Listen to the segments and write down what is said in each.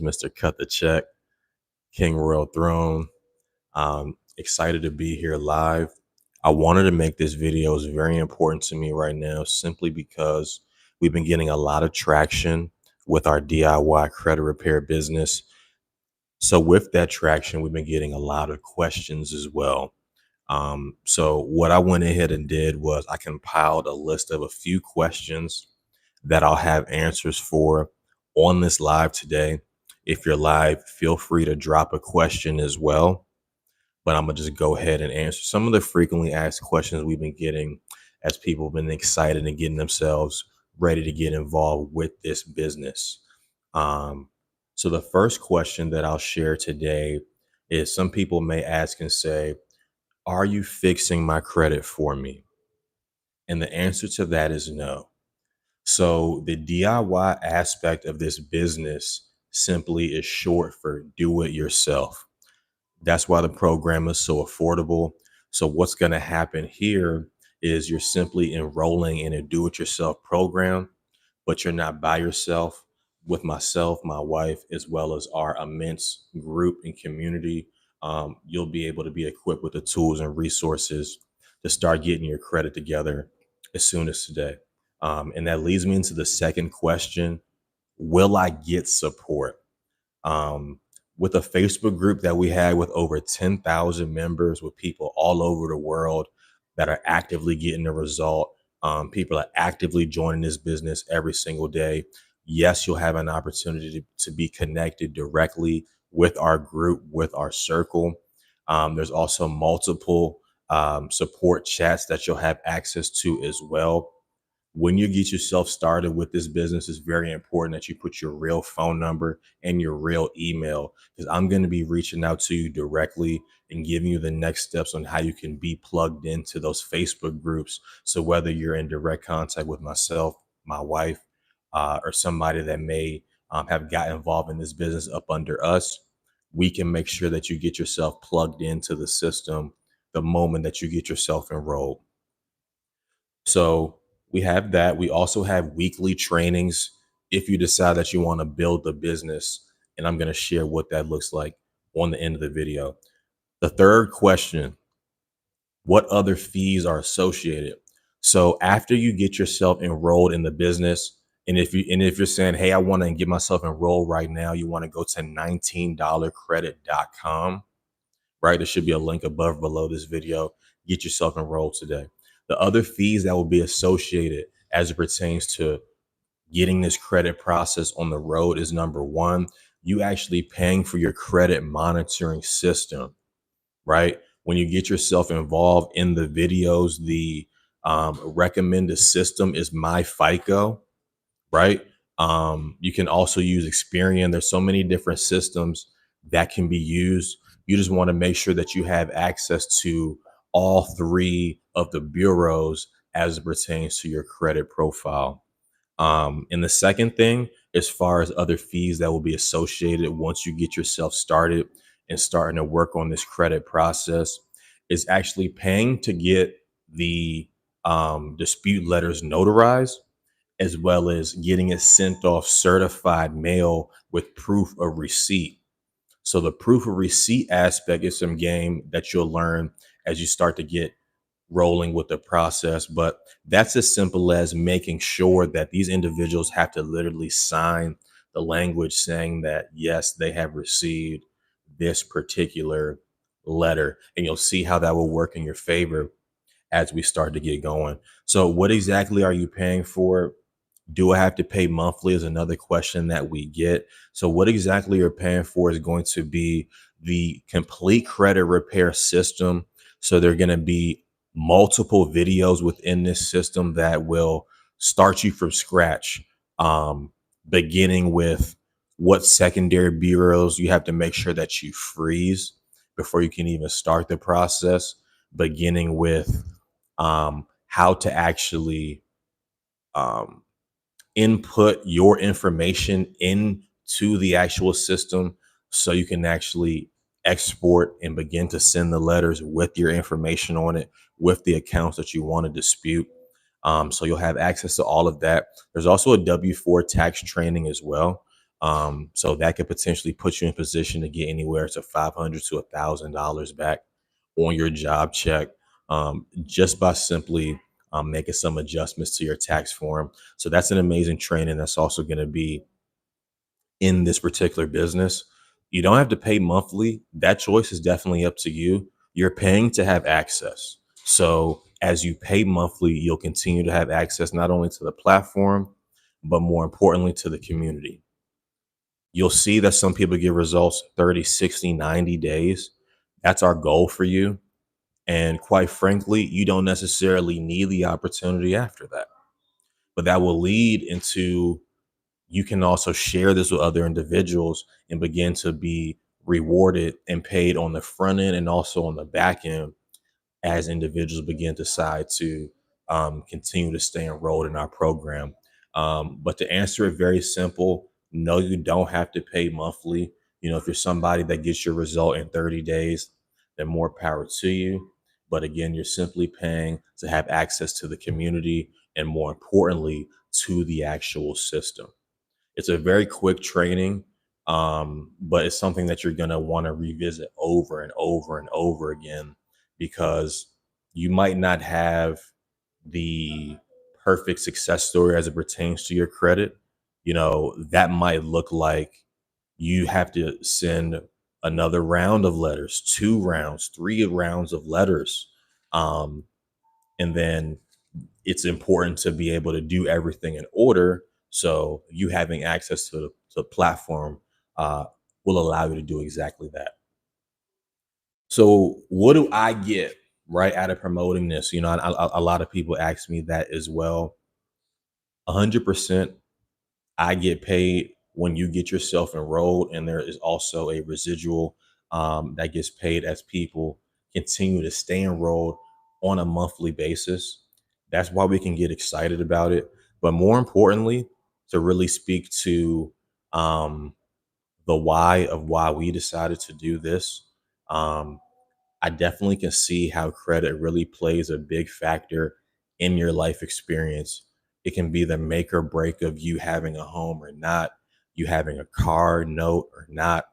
Mr. Cut the Check, King Royal Throne. Excited to be here live. I wanted to make this video. It's very important to me right now simply because we've been getting a lot of traction with our DIY credit repair business. So with that traction, we've been getting a lot of questions as well. So what I went ahead and did was I compiled a list of a few questions that I'll have answers for on this live today. If you're live, feel free to drop a question as well. But I'm gonna just go ahead and answer some of the frequently asked questions we've been getting as people have been excited and getting themselves ready to get involved with this business. Um, so the first question that I'll share today is some people may ask and say, are you fixing my credit for me? And the answer to that is no. So the DIY aspect of this business simply is short for do it yourself. That's why the program is so affordable. So what's going to happen here is you're simply enrolling in a do it yourself program, but you're not by yourself. With myself, my wife, as well as our immense group and community, you'll be able to be equipped with the tools and resources to start getting your credit together as soon as today. And that leads me into the second question. Will I get support? Um, with a Facebook group that we had with over 10,000 members, with people all over the world that are actively getting the result. People are actively joining this business every single day. Yes, you'll have an opportunity to be connected directly with our group, with our circle. There's also multiple support chats that you'll have access to as well. When you get yourself started with this business, it's very important that you put your real phone number and your real email, because I'm going to be reaching out to you directly and giving you the next steps on how you can be plugged into those Facebook groups. So whether you're in direct contact with myself, my wife, or somebody that may have got involved in this business up under us, we can make sure that you get yourself plugged into the system the moment that you get yourself enrolled. So we have that. We also have weekly trainings if you decide that you want to build the business. And I'm going to share what that looks like on the end of the video. The third question, what other fees are associated? So after you get yourself enrolled in the business, and if you're saying, hey, I want to get myself enrolled right now, you want to go to $19credit.com, right? There should be a link above below this video. Get yourself enrolled today. The other fees that will be associated as it pertains to getting this credit process on the road is number one, you actually paying for your credit monitoring system, right? When you get yourself involved in the videos, the recommended system is MyFICO, right? You can also use Experian. There's so many different systems that can be used. You just want to make sure that you have access to all three of the bureaus as it pertains to your credit profile. And the second thing, as far as other fees that will be associated once you get yourself started and starting to work on this credit process, is actually paying to get the dispute letters notarized, as well as getting it sent off certified mail with proof of receipt. So the proof of receipt aspect is some game that you'll learn as you start to get rolling with the process. But that's as simple as making sure that these individuals have to literally sign the language saying that, yes, they have received this particular letter. And you'll see how that will work in your favor as we start to get going. So what exactly are you paying for? Do I have to pay monthly is another question that we get. So what exactly you're paying for is going to be the complete credit repair system. So there are going to be multiple videos within this system that will start you from scratch, beginning with what secondary bureaus you have to make sure that you freeze before you can even start the process, beginning with how to actually um, input your information into the actual system so you can actually export and begin to send the letters with your information on it, with the accounts that you want to dispute. So you'll have access to all of that. There's also a W-4 tax training as well. So that could potentially put you in position to get anywhere to $500 to $1,000 back on your job check, just by simply making some adjustments to your tax form. So that's an amazing training that's also going to be in this particular business. You don't have to pay monthly. That choice is definitely up to you. You're paying to have access. So as you pay monthly, you'll continue to have access not only to the platform, but more importantly to the community. You'll see that some people get results 30, 60, 90 days. That's our goal for you. And quite frankly, you don't necessarily need the opportunity after that. But that will lead into, you can also share this with other individuals and begin to be rewarded and paid on the front end and also on the back end as individuals begin to decide to continue to stay enrolled in our program. But to answer it very simple, no, you don't have to pay monthly. You know, if you're somebody that gets your result in 30 days, then more power to you. But again, you're simply paying to have access to the community and more importantly, to the actual system. It's a very quick training, but it's something that you're going to want to revisit over and over and over again because you might not have the perfect success story as it pertains to your credit. You know, that might look like you have to send another round of letters, 2 rounds, 3 rounds of letters. Um, and then it's important to be able to do everything in order. So you having access to the platform uh, will allow you to do exactly that. So what do I get right out of promoting this? You know, a lot of people ask me that as well. 100%, I get paid when you get yourself enrolled, and there is also a residual that gets paid as people continue to stay enrolled on a monthly basis. That's why we can get excited about it. But more importantly, to really speak to um, the why of why we decided to do this, um, I definitely can see how credit really plays a big factor in your life experience. It can be the make or break of you having a home or not, you having a car note or not,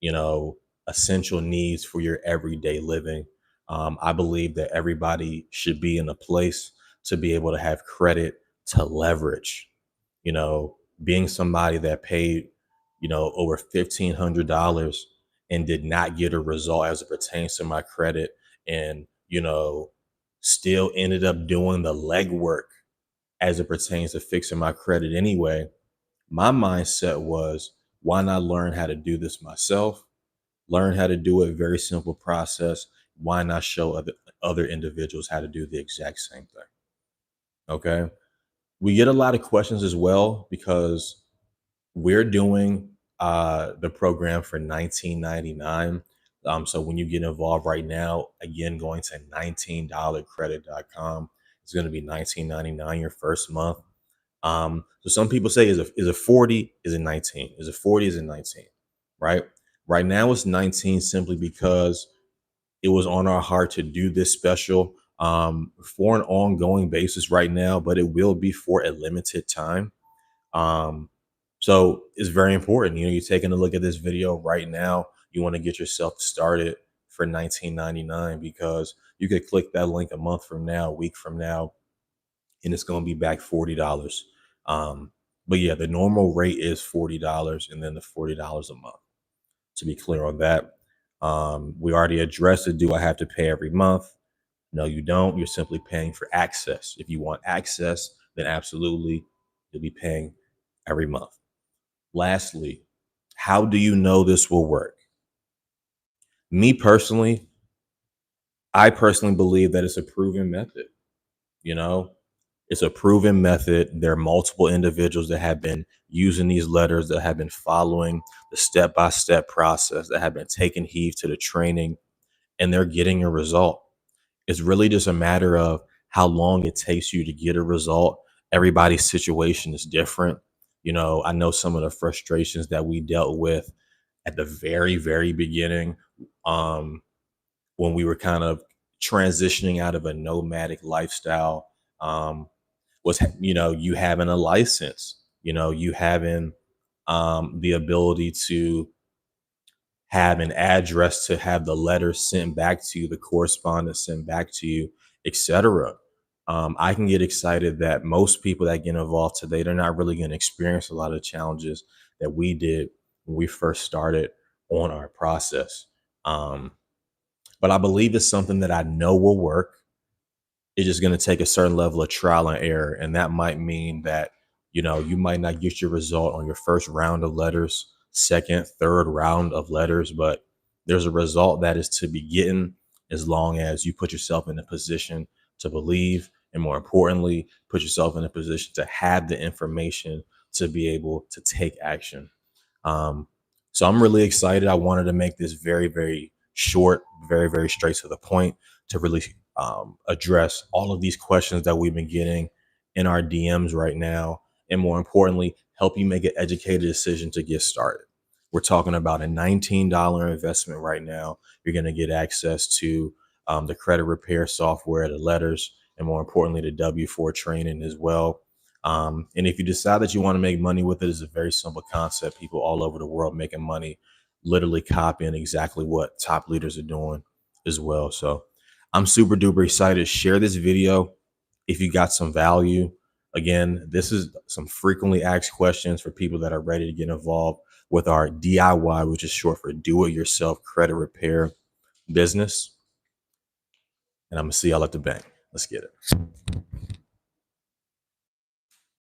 you know, essential needs for your everyday living. I believe that everybody should be in a place to be able to have credit to leverage. You know, being somebody that paid, you know, over $1,500 and did not get a result as it pertains to my credit, and you know, still ended up doing the legwork as it pertains to fixing my credit anyway. My mindset was, why not learn how to do this myself? Learn how to do it, very simple process. Why not show other individuals how to do the exact same thing? Okay. We get a lot of questions as well because we're doing the program for 19.99. So when you get involved right now, again, going to $19credit.com, it's going to be 19.99 your first month. So some people say, is it 40? Is it 19? Is it 40? Is it 19? Right? Right now it's 19 simply because it was on our heart to do this special for an ongoing basis right now, but it will be for a limited time. Um, so it's very important. You know, you're taking a look at this video right now. You want to get yourself started for 19.99 because you could click that link a month from now, a week from now, and it's going to be back $40. But yeah, the normal rate is $40 and then the $40 a month. To be clear on that, we already addressed it. Do I have to pay every month? No, you don't. You're simply paying for access. If you want access, then absolutely you'll be paying every month. Lastly, how do you know this will work? Me personally, I personally believe that it's a proven method. You know, it's a proven method. There are multiple individuals that have been using these letters, that have been following the step by step process, that have been taking heed to the training, and they're getting a result. It's really just a matter of how long it takes you to get a result. Everybody's situation is different. You know, I know some of the frustrations that we dealt with at the very, very beginning, um, when we were kind of transitioning out of a nomadic lifestyle, was, you know, you having a license, you know, you having the ability to have an address to have the letter sent back to you, the correspondence sent back to you, etc. I can get excited that most people that get involved today, they're not really going to experience a lot of the challenges that we did when we first started on our process. Um, but I believe it's something that I know will work. It's just going to take a certain level of trial and error. And that might mean that, you might not get your result on your first round of letters, second, third round of letters, but there's a result that is to be getting as long as you put yourself in a position to believe. And more importantly, put yourself in a position to have the information to be able to take action. Um, so I'm really excited. I wanted to make this very, very short, very, very straight to the point to really address all of these questions that we've been getting in our DMs right now. And more importantly, help you make an educated decision to get started. We're talking about a $19 investment right now. You're going to get access to the credit repair software, the letters, and more importantly, the W4 training as well. And if you decide that you want to make money with it, it's a very simple concept. People all over the world making money, literally copying exactly what top leaders are doing as well. So I'm super duper excited. Share this video if you got some value. Again, this is some frequently asked questions for people that are ready to get involved with our DIY, which is short for do it yourself credit repair business. And I'm going to see y'all at the bank. Let's get it.